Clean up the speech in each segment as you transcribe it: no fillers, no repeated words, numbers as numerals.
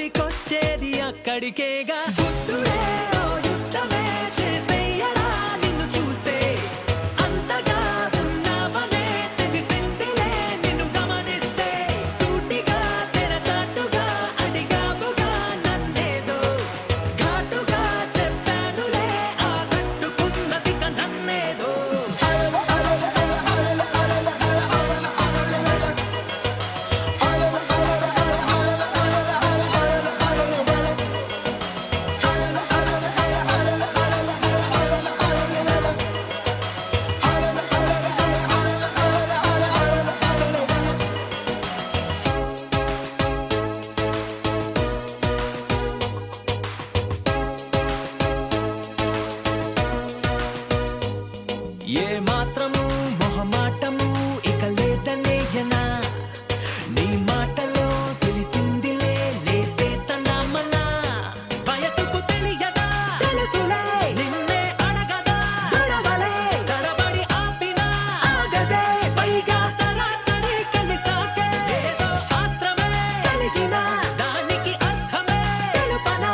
తొలికొచ్చేది అక్కడికేగా బుద్ధుడే ఓ యుద్ధమే చేసేయరా నిన్ను చూస్తే అంతగా ఉన్నావనే తెలిసిందిలే నిన్ను గమనిస్తే సూటిగా తెరచాటుగా అడిగావుగా నన్నేదో ఘాటుగా చెప్పానులే ఆ కట్టుకున్నదిక నన్నేదో ఏ మాత్రము మొహమాటము ఇక లేదనేయనా నీ మాటలో తెలిసిందిలే లేదే తనమనా వయసుకు తెలియదా తెలుసులే నిన్నే అడగదా గొడవలే తడబడి ఆపినా ఆగదే పైగా సరాసరి కలిసాకే ఏదో ఆత్రమే కలిగినా దానికి అర్థమే తెలుపనా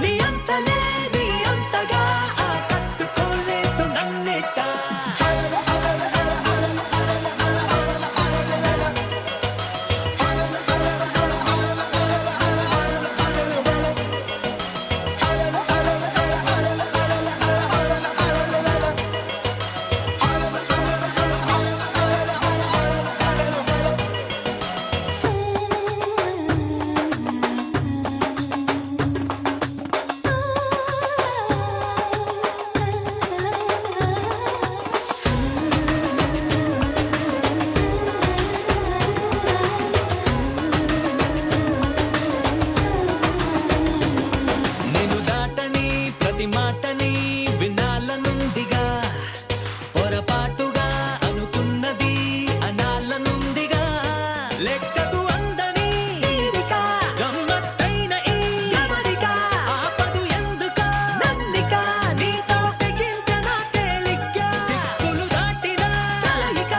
నీ అంతలే నీ అంతగా ఆ కట్టుకోలేదు నన్నిట నేను దాటని ప్రతి మాటని వినాలనుందిగా పొరపాటుగా అనుకున్నది అనాలనుందిగా లెక్కకు అందని తీరిక గమ్మత్తైన ఈ అమరిక ఆపదు ఎందుక నన్నిక నీతో తెగించన తేలిక దిక్కులు దాటిన కలయిక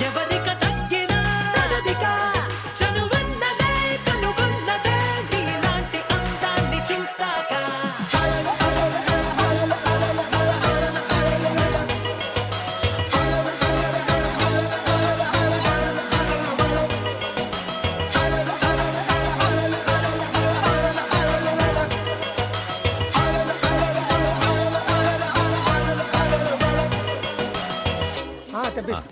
ఎవరిక తగ్గిన తనదిక చనువన్నదే కనుగొన్నదే నీలాంటి అందాన్ని చూసాక తెప్పిస్తా